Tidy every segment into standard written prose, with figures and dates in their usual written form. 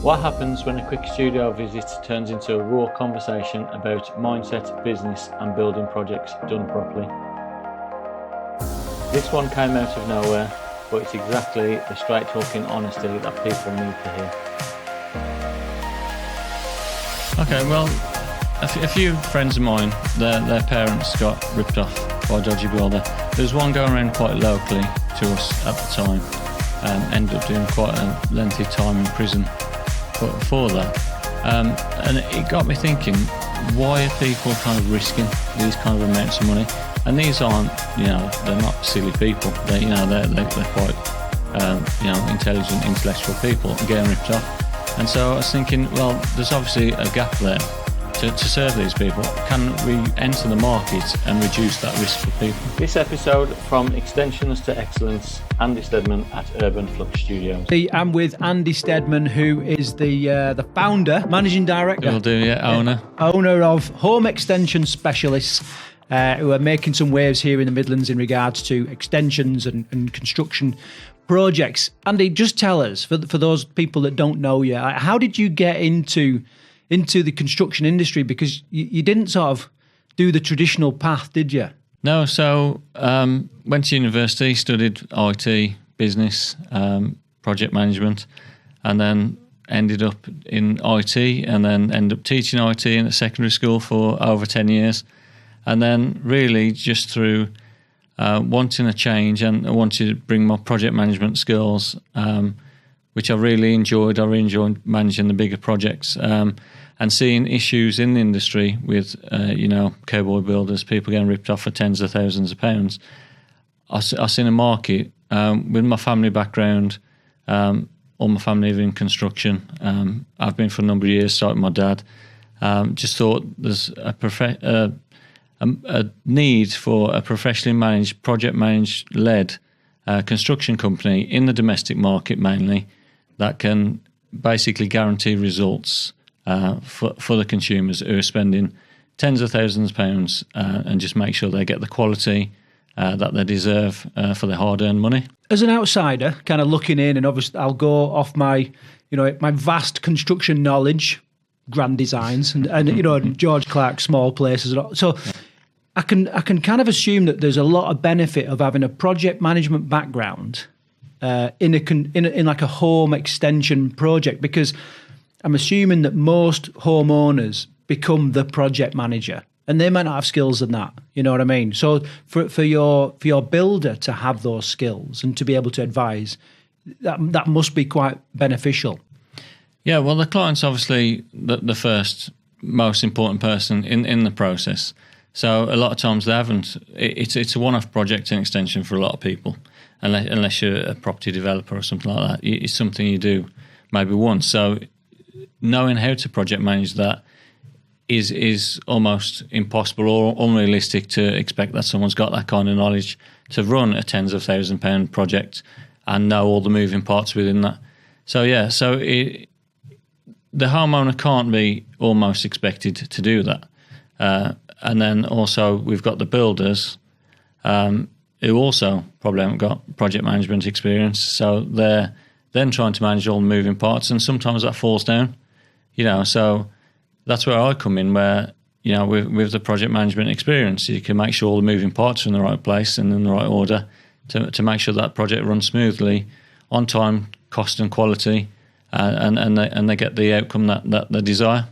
What happens when a quick studio visit turns into a raw conversation about mindset, business and building projects done properly? This one came out of nowhere, but it's exactly the straight talking honesty that people need to hear. Okay, well, a few friends of mine, their parents got ripped off by a dodgy builder. There's one going around quite locally to us at the time, ended up doing quite a lengthy time in prison for that. And it got me thinking, why are people kind of risking these kind of amounts of money? And these aren't, they're not silly people. They're quite, intelligent, intellectual people getting ripped off. And so I was thinking, well, there's obviously a gap there to serve these people. Can we enter the market and reduce that risk for people? This episode, from Extensions to Excellence, Andy Steadman at Urban Flux Studios. I'm with Andy Steadman, who is the founder, managing director. Will do, yeah, owner. Owner of Home Extension Specialists, who are making some waves here in the Midlands in regards to extensions and construction projects. Andy, just tell us, for those people that don't know you, how did you get into the construction industry? Because you didn't sort of do the traditional path, did you? No, so went to university, studied IT, business, project management, and then ended up in IT, and then ended up teaching IT in a secondary school for over 10 years. And then really just through wanting a change, and I wanted to bring my project management skills, which I really enjoyed. I really enjoyed managing the bigger projects, and seeing issues in the industry with, cowboy builders, people getting ripped off for tens of thousands of pounds. I seen a market with my family background. All my family live in construction. I've been for a number of years, starting with my dad. Just thought there's a need for a professionally managed, led construction company in the domestic market mainly, that can basically guarantee results for the consumers who are spending tens of thousands of pounds, and just make sure they get the quality that they deserve for their hard-earned money. As an outsider, kind of looking in, and obviously I'll go off my vast construction knowledge, grand designs, and George Clark, small places, and all. So I can kind of assume that there's a lot of benefit of having a project management background in like a home extension project, because I'm assuming that most homeowners become the project manager, and they might not have skills in that. You know what I mean? So for your builder to have those skills and to be able to advise, that must be quite beneficial. Yeah, well, the client's obviously the first most important person in the process. So a lot of times they haven't. It's a one-off project and extension for a lot of people, unless you're a property developer or something like that. It's something you do maybe once. So knowing how to project manage that is almost impossible or unrealistic to expect that someone's got that kind of knowledge to run a tens of £1,000 project and know all the moving parts within that. So yeah, the homeowner can't be almost expected to do that. And then also we've got the builders who also probably haven't got project management experience. So they're then trying to manage all the moving parts, and sometimes that falls down. So that's where I come in, where, with the project management experience, you can make sure all the moving parts are in the right place and in the right order to make sure that project runs smoothly, on time, cost and quality, and they get the outcome that they desire.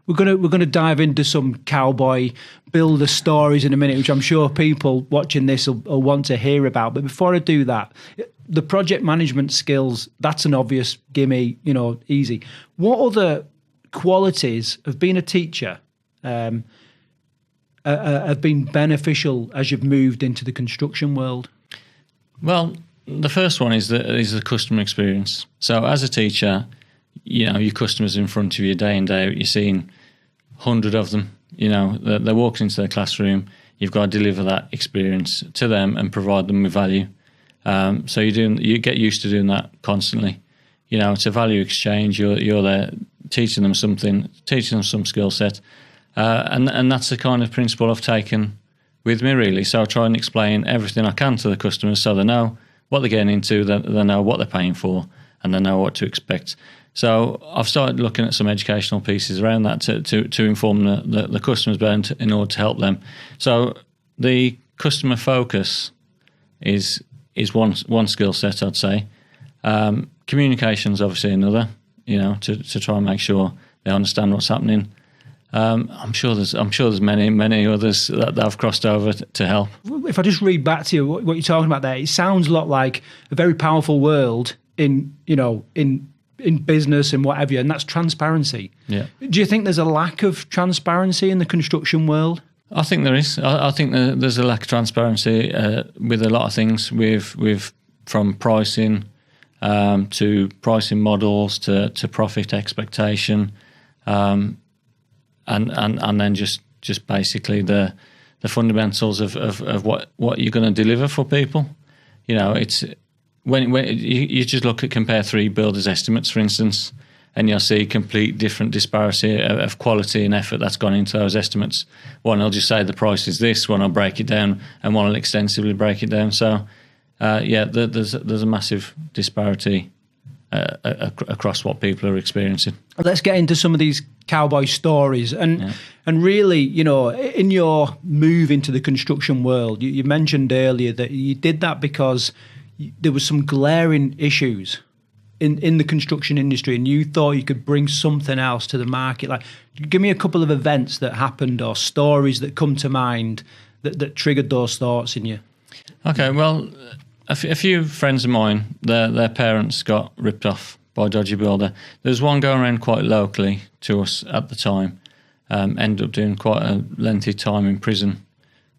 We're gonna dive into some cowboy builder stories in a minute, which I'm sure people watching this will want to hear about. But before I do that, the project management skills, that's an obvious gimme, easy. What other qualities of being a teacher have been beneficial as you've moved into the construction world? Well, the first one is the customer experience. So as a teacher, your customers in front of you day in, day out, you're seeing 100 of them. They're walking into their classroom. You've got to deliver that experience to them and provide them with value. So you get used to doing that constantly. It's a value exchange. You're there teaching them something, teaching them some skill set. And that's the kind of principle I've taken with me, really. So I try and explain everything I can to the customers so they know what they're getting into, they know what they're paying for, and they know what to expect. So I've started looking at some educational pieces around that to inform the customers better in order to help them. So the customer focus is one skill set, I'd say. Communication's obviously another, to try and make sure they understand what's happening. I'm sure there's many others that I've crossed over to help. If I just read back to you what you're talking about there, it sounds a lot like a very powerful world in business and whatever, and that's transparency. Yeah. Do you think there's a lack of transparency in the construction world? I think there is. I think there's a lack of transparency with a lot of things, with from pricing to pricing models to profit expectation, and then just basically the fundamentals of what you're going to deliver for people. It's when you just compare three builders' estimates, for instance, and you'll see complete different disparity of quality and effort that's gone into those estimates. One will just say the price is this, one will break it down, and one will extensively break it down. So, there's a massive disparity across what people are experiencing. Let's get into some of these cowboy stories. And really, in your move into the construction world, you mentioned earlier that you did that because there was some glaring issues in the construction industry, and you thought you could bring something else to the market. Like, give me a couple of events that happened or stories that come to mind that triggered those thoughts in you. Okay, well, a few friends of mine, their parents got ripped off by a dodgy builder. There's one going around quite locally to us at the time. Ended up doing quite a lengthy time in prison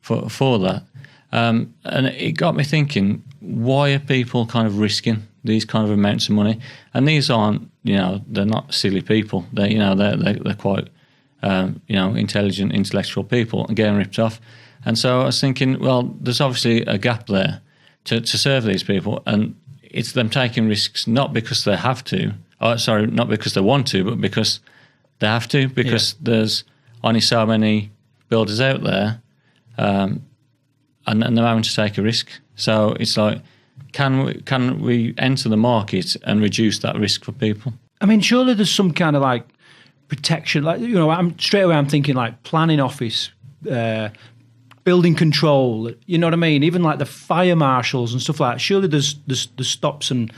for that. And it got me thinking, why are people kind of risking these kind of amounts of money? And these aren't, they're not silly people. They're quite, intelligent, intellectual people and getting ripped off. And so I was thinking, well, there's obviously a gap there to serve these people, and it's them taking risks not because they have to, not because they want to, but because they have to, because there's only so many builders out there, and they're having to take a risk. So it's like, can we enter the market and reduce that risk for people? I mean, surely there's some kind of like protection, like, straight away I'm thinking like planning office, building control, you know what I mean? Even like the fire marshals and stuff like that. Surely there's stops and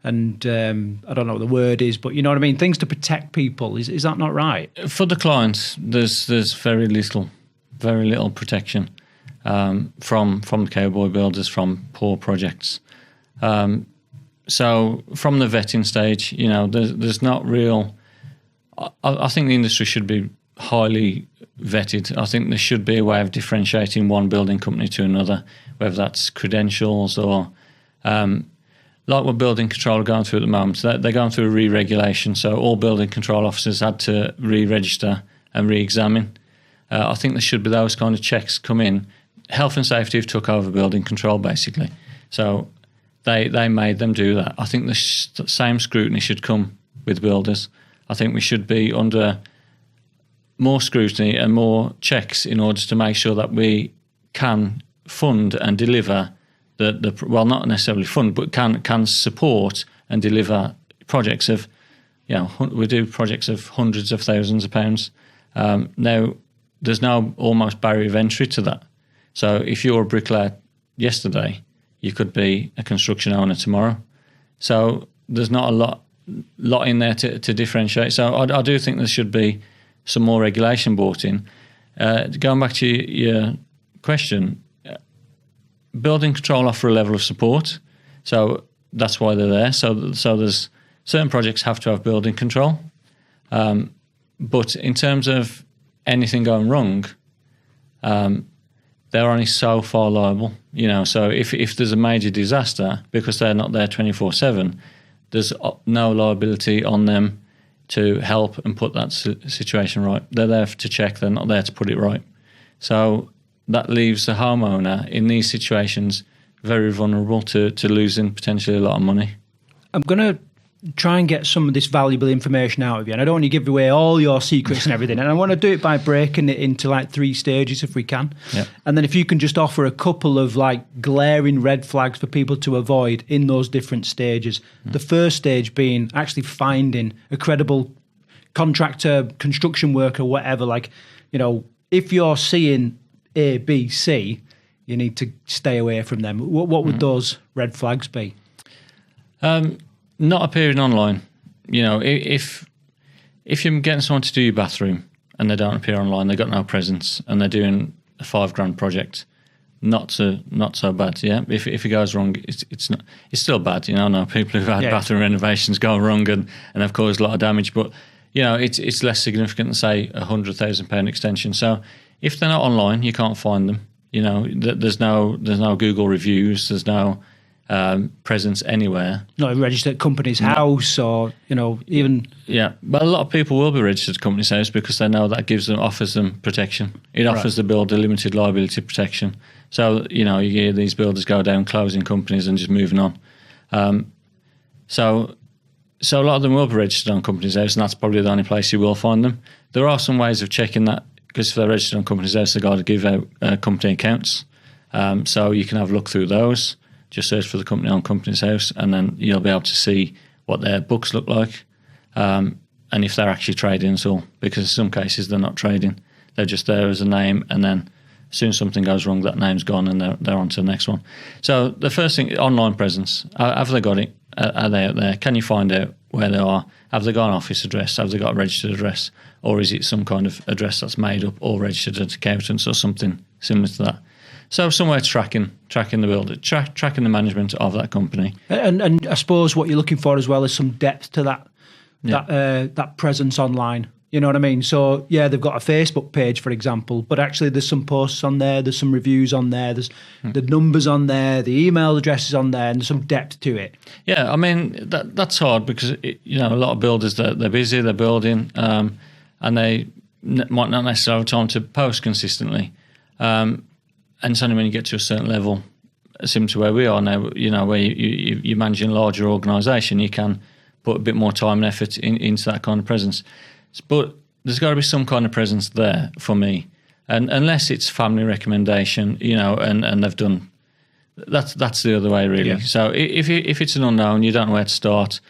I don't know what the word is, but you know what I mean? Things to protect people. Is that not right? For the clients, there's very little protection from the cowboy builders, from poor projects. So from the vetting stage, there's not real. I think the industry should be highly vetted. I think there should be a way of differentiating one building company to another, whether that's credentials or like what building control are going through at the moment. They're going through a re-regulation, so all building control officers had to re-register and re-examine. I think there should be those kind of checks come in. Health and safety have took over building control, basically. So they made them do that. I think the same scrutiny should come with builders. I think we should be under more scrutiny and more checks in order to make sure that we can fund and deliver well, not necessarily fund, but can support and deliver projects of, we do projects of hundreds of thousands of pounds. Now, there's no almost barrier of entry to that. So if you're a bricklayer yesterday, you could be a construction owner tomorrow. So there's not a lot in there to differentiate. So I do think there should be some more regulation brought in. Going back to your question, building control offer a level of support. So that's why they're there. So there's certain projects have to have building control. But in terms of anything going wrong, they're only so far liable, So if there's a major disaster, because they're not there 24/7, there's no liability on them to help and put that situation right. They're there to check. They're not there to put it right. So that leaves the homeowner in these situations very vulnerable to losing potentially a lot of money. I'm going to try and get some of this valuable information out of you. And I don't want to give away all your secrets and everything. And I want to do it by breaking it into like 3 stages if we can. Yep. And then if you can just offer a couple of like glaring red flags for people to avoid in those different stages. The first stage being actually finding a credible contractor, construction worker, whatever. Like, you know, if you're seeing A, B, C, you need to stay away from them. What would those red flags be? Not appearing online. You know, if you're getting someone to do your bathroom and they don't appear online, they've got no presence, and they're doing a $5,000 project, not so bad. Yeah, if it goes wrong, it's still bad. You know, I know people who've had bathroom renovations go wrong and have caused a lot of damage, but you know, it's less significant than say £100,000 extension. So if they're not online, you can't find them. You know, there's no Google reviews, there's no presence anywhere. Not registered at company's house, or you know, even but a lot of people will be registered at company's house because they know that offers them protection. It offers the builder limited liability protection. So you know, you hear these builders go down closing companies and just moving on. So a lot of them will be registered on company's house, and that's probably the only place you will find them. There are some ways of checking that, because if they're registered on company's house, they've got to give out company accounts. So you can have a look through those. Just search for the company on company's house, and then you'll be able to see what their books look like, and if they're actually trading at all. Because in some cases they're not trading; they're just there as a name, and then as soon as something goes wrong, that name's gone, and they're on to the next one. So the first thing, online presence. Have they got it? Are they out there? Can you find out where they are? Have they got an office address? Have they got a registered address? Or is it some kind of address that's made up or registered at accountants or something similar to that? So somewhere tracking the builder, tracking the management of that company. And I suppose what you're looking for as well is some depth to that presence online. You know what I mean? So yeah, they've got a Facebook page, for example, but actually there's some posts on there, there's some reviews on there, there's the numbers on there, the email addresses on there, and there's some depth to it. Yeah, I mean that's hard because you know, a lot of builders they're busy, they're building, and they might not necessarily have time to post consistently. And it's only when you get to a certain level, similar to where we are now, you know, where you're managing a larger organisation, you can put a bit more time and effort into that kind of presence. But there's got to be some kind of presence there for me, and unless it's family recommendation, you know, and they've done that's the other way really. Yeah. So if it's an unknown, you don't know where to start.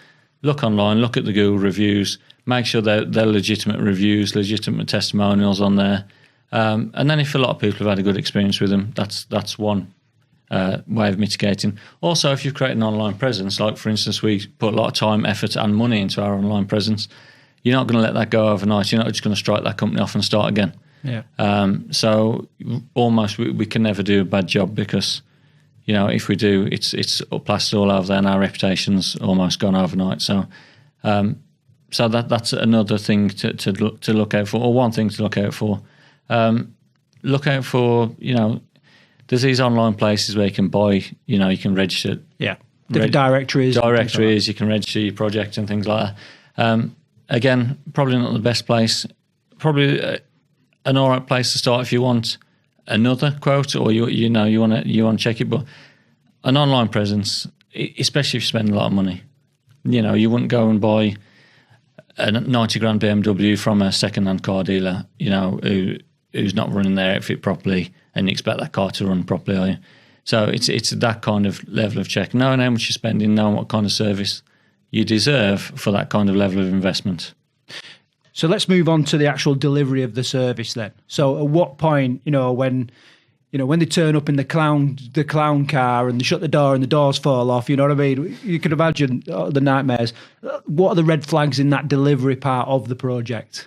Look online, look at the Google reviews, make sure they're legitimate reviews, legitimate testimonials on there. And then if a lot of people have had a good experience with them, that's one way of mitigating. Also, if you've created an online presence, like for instance, we put a lot of time, effort and money into our online presence, you're not going to let that go overnight. You're not just going to strike that company off and start again. Yeah. So almost we can never do a bad job because, you know, if we do, it's plastered all over there and our reputation's almost gone overnight. So so that's another thing to look out for, or one thing to look out for. Look out for, you know, there's these online places where you can buy, you know, you can register. Yeah, different directories. Directories, you can register your project and things like that. Again, probably not the best place. Probably an all right place to start if you want another quote, or you want to check it. But an online presence, especially if you spend a lot of money, you know, you wouldn't go and buy a 90 grand BMW from a second-hand car dealer, you know, who's not running their outfit properly, and you expect that car to run properly, are you? So it's that kind of level of check, knowing how much you're spending, knowing what kind of service you deserve for that kind of level of investment. So let's move on to the actual delivery of the service then. So at what point, when they turn up in the clown car and they shut the door and the doors fall off, you know what I mean? You can imagine the nightmares. What are the red flags in that delivery part of the project?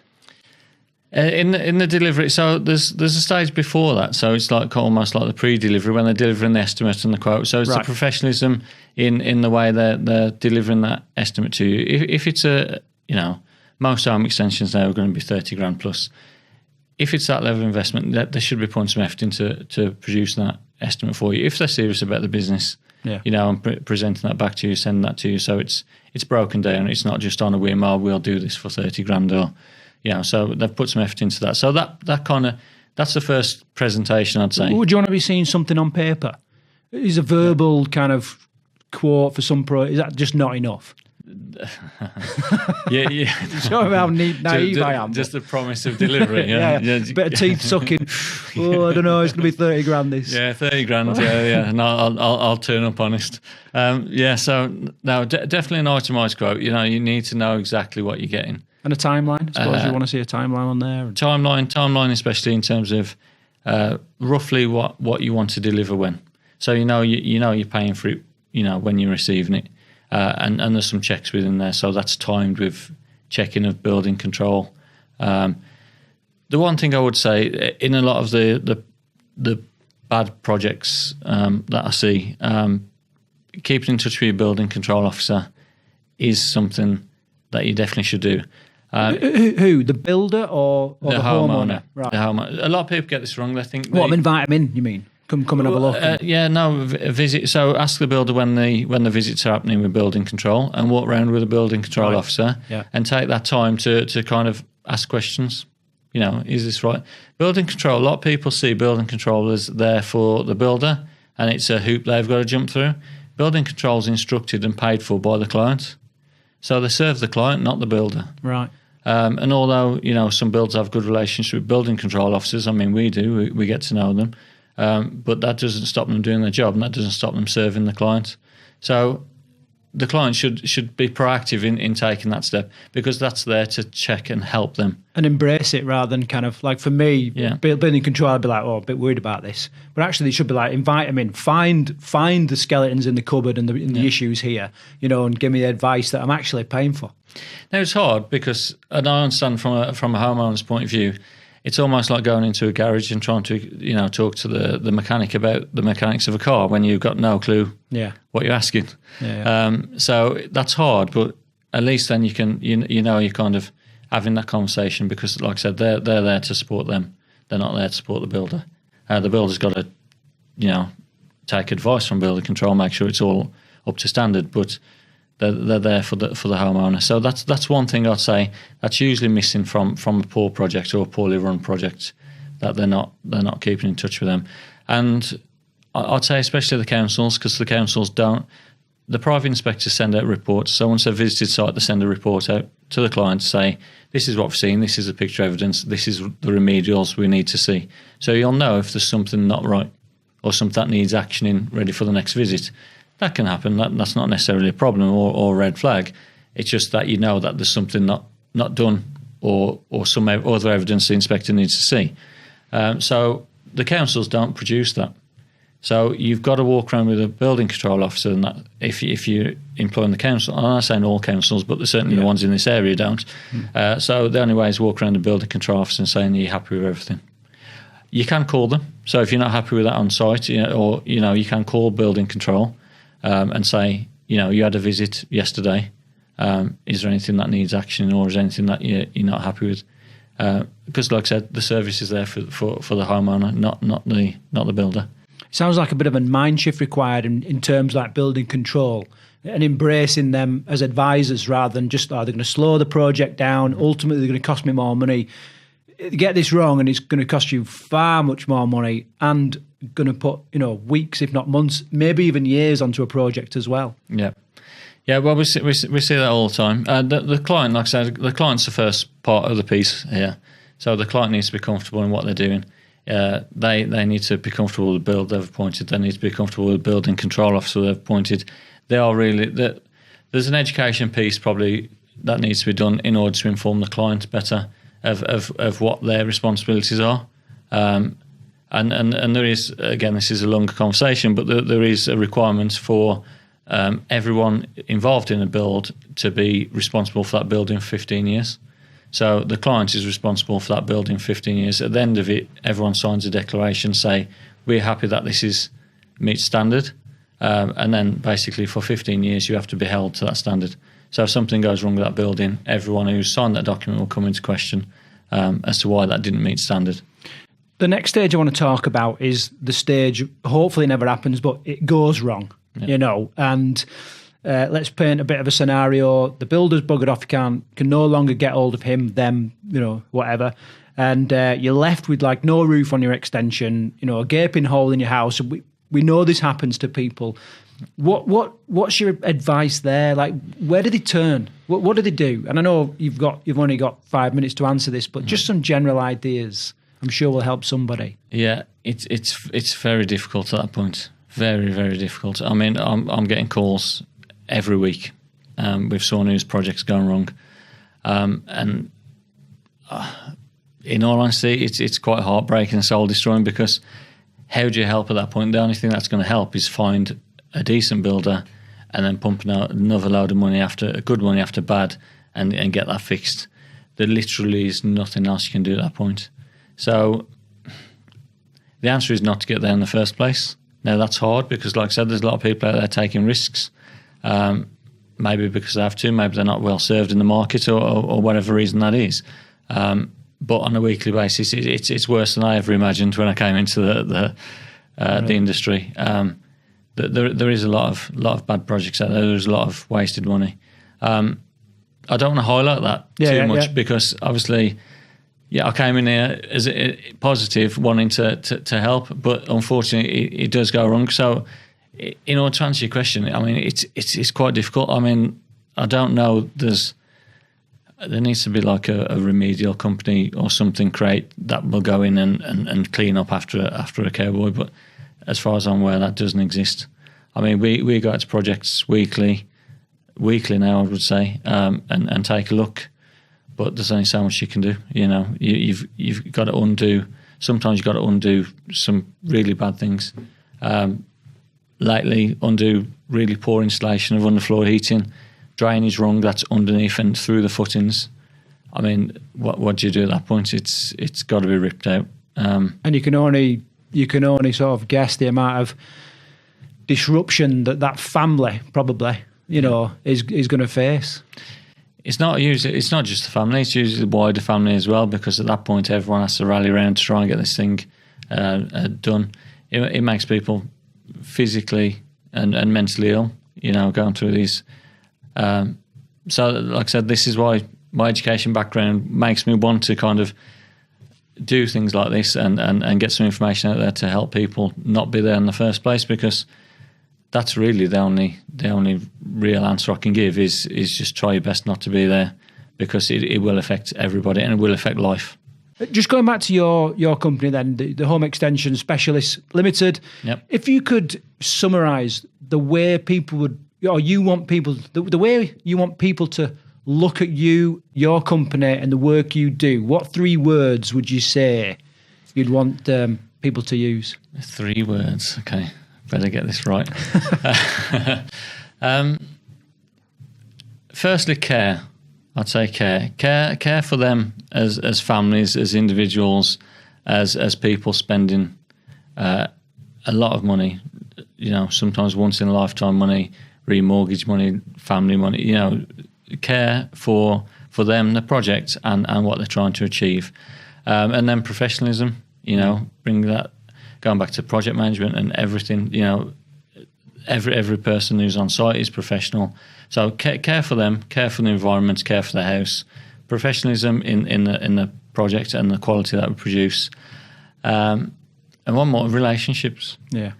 In the delivery, so there's a stage before that. So it's like almost like the pre-delivery when they're delivering the estimate and the quote. So it's the professionalism in the way they're delivering that estimate to you. If it's most home extensions now are going to be 30 grand plus. If it's that level of investment, they should be putting some effort into producing that estimate for you. If they're serious about the business, and presenting that back to you, sending that to you, so it's broken down. It's not just on a whim. We'll do this for 30 grand, or so they've put some effort into that. So that's the first presentation, I'd say. Would you want to be seeing something on paper? Is a verbal kind of quote for some is that just not enough? Yeah. Show him how naive I am. Just the promise of delivery. Yeah. Bit of teeth sucking. Oh, I don't know. It's going to be 30 grand. This. Yeah, 30 grand. Yeah. No, I'll turn up honest. So no, definitely an itemised quote. You need to know exactly what you're getting. And a timeline. I suppose you want to see a timeline on there. Timeline, especially in terms of roughly what you want to deliver when. So you're paying for it. When you're receiving it, and there's some checks within there. So that's timed with checking of building control. The one thing I would say in a lot of the bad projects that I see, keeping in touch with your building control officer is something that you definitely should do. Who? The builder or the homeowner? Right. The homeowner. A lot of people get this wrong. They think invite him in, you mean? Come and have a look. Visit. So ask the builder when the visits are happening with building control, and walk around with a building control officer, and take that time to kind of ask questions. Is this right? Building control. A lot of people see building control as there for the builder, and it's a hoop they've got to jump through. Building control is instructed and paid for by the client, so they serve the client, not the builder. Right. And although some builders have good relationships with building control officers, I mean we do. We get to know them. But that doesn't stop them doing their job, and that doesn't stop them serving the client. So the client should be proactive in taking that step, because that's there to check and help them. And embrace it rather than kind of like, for me, building control, I'd be like, a bit worried about this. But actually, it should be like, invite them in, find the skeletons in the cupboard and the issues here, and give me the advice that I'm actually paying for. Now, it's hard because, and I understand from a homeowner's point of view, it's almost like going into a garage and trying to, talk to the mechanic about the mechanics of a car when you've got no clue what you're asking. So that's hard, but at least then you can, you're kind of having that conversation, because, like I said, they're there to support them. They're not there to support the builder. The builder's got to, take advice from building control, make sure it's all up to standard, but they're there for the homeowner. So that's one thing I'd say that's usually missing from a poor project or a poorly run project, that they're not keeping in touch with them. And I'd say especially the councils, because the councils don't. The private inspectors send out reports. So once they've visited site, they send a report out to the client to say, this is what we've seen, this is a picture evidence, this is the remedials we need to see. So you'll know if there's something not right or something that needs action in ready for the next visit. That can happen. That's not necessarily a problem or a red flag. It's just that you know that there's something not done or some other evidence the inspector needs to see. So the councils don't produce that. So you've got to walk around with a building control officer, and that if you're employing the council, I'm not saying all councils, but certainly the ones in this area don't. So the only way is walk around the building control officer and saying, are you happy with everything? You can call them. So if you're not happy with that on site, you can call building control and say, you had a visit yesterday. Is there anything that needs action, or is there anything that you're not happy with? Because, like I said, the service is there for the homeowner, not the builder. Sounds like a bit of a mind shift required in terms like building control, and embracing them as advisors rather than just, they're going to slow the project down. Ultimately, they're going to cost me more money. Get this wrong, and it's going to cost you far much more money, and going to put weeks, if not months, maybe even years onto a project as well. Yeah. Well, we see that all the time. The client, like I said, the client's the first part of the piece here. So the client needs to be comfortable in what they're doing. They need to be comfortable with the build they've appointed. They need to be comfortable with the building control officer they've appointed. They are really there's an education piece probably that needs to be done in order to inform the client better of what their responsibilities are. And there is, again, this is a longer conversation, but there is a requirement for everyone involved in a build to be responsible for that building for 15 years. So the client is responsible for that building 15 years. At the end of it, everyone signs a declaration, say, we're happy that this meets standard. And then basically for 15 years, you have to be held to that standard. So if something goes wrong with that building, everyone who's signed that document will come into question as to why that didn't meet standard. The next stage I want to talk about is the stage, hopefully never happens, but it goes wrong, and let's paint a bit of a scenario. The builder's buggered off, can no longer get hold of him, them, whatever. And you're left with like no roof on your extension, a gaping hole in your house. We know this happens to people. What's your advice there? Like, where do they turn? What do they do? And I know you've only got 5 minutes to answer this, but just some general ideas, I'm sure will help somebody. Yeah, it's very difficult at that point. Very, very difficult. I mean, I'm getting calls every week with someone whose project's going wrong, and in all honesty, it's quite heartbreaking and soul destroying, because how do you help at that point? The only thing that's going to help is find a decent builder and then pumping out another load of money after good money after bad and get that fixed. There literally is nothing else you can do at that point. So the answer is not to get there in the first place. Now, that's hard because, like I said, there's a lot of people out there taking risks, maybe because they have to, maybe they're not well served in the market or whatever reason that is. But on a weekly basis, it's worse than I ever imagined when I came into the industry. There is a lot of bad projects out there. There's a lot of wasted money. I don't want to highlight that too much because obviously, I came in here as a positive, wanting to help, but unfortunately, it does go wrong. So, in order to answer your question, I mean, it's quite difficult. I mean, I don't know. There needs to be like a remedial company or something that will go in and clean up after a cowboy. But as far as I'm aware, that doesn't exist. I mean, we go to projects weekly now, I would say, and take a look. But there's only so much you can do. You know, you've got to undo. Sometimes you've got to undo some really bad things. Lately, undo really poor installation of underfloor heating. Drainage wrong, that's underneath and through the footings. I mean, what do you do at that point? It's got to be ripped out. And you can only sort of guess the amount of disruption that family probably, is going to face. It's not just the family, it's usually the wider family as well, because at that point everyone has to rally around to try and get this thing done. It makes people physically and mentally ill, going through these. So, like I said, this is why my education background makes me want to kind of do things like this and get some information out there to help people not be there in the first place, because that's really the only real answer I can give is just try your best not to be there, because it will affect everybody and it will affect life. Just going back to your company then, the Home Extension Specialists Limited. Yep. If you could summarise the way people would, or you want people, the way you want people to look at you, your company, and the work you do, what 3 words would you say you'd want people to use? 3 words, okay. Better get this right. Firstly, care. I'd say care. Care for them as families, as individuals, as people spending a lot of money. Sometimes once in a lifetime money, remortgage money, family money. Care for them, the project, and what they're trying to achieve, and then professionalism. Bring that. Going back to project management and everything, every person who's on site is professional. So care for them, care for the environment, care for the house, professionalism in the project and the quality that we produce, and one more, relationships. Yeah,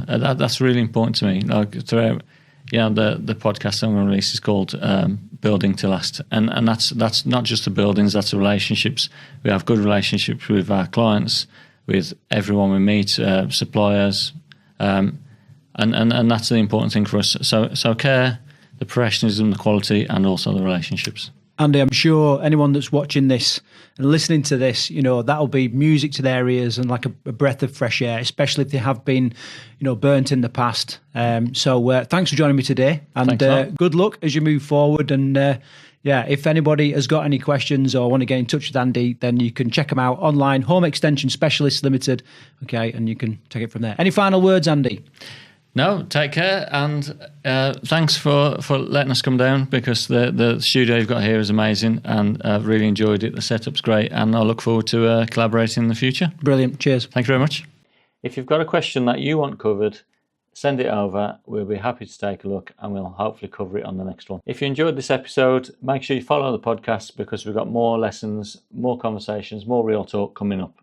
that's really important to me. Like throughout, the podcast I'm going to release is called Building to Last, and that's not just the buildings, that's the relationships. We have good relationships with our clients, with everyone we meet, suppliers, and that's the important thing for us. So care, the professionalism, the quality, and also the relationships. Andy, I'm sure anyone that's watching this and listening to this, that'll be music to their ears and like a breath of fresh air, especially if they have been, burnt in the past. So thanks for joining me today, and good luck as you move forward. And if anybody has got any questions or want to get in touch with Andy, then you can check him out online, Home Extension Specialists Limited. Okay, and you can take it from there. Any final words, Andy? No, take care, and thanks for letting us come down, because the studio you've got here is amazing, and I've really enjoyed it. The setup's great, and I look forward to collaborating in the future. Brilliant. Cheers. Thank you very much. If you've got a question that you want covered, send it over. We'll be happy to take a look, and we'll hopefully cover it on the next one. If you enjoyed this episode, make sure you follow the podcast, because we've got more lessons, more conversations, more real talk coming up.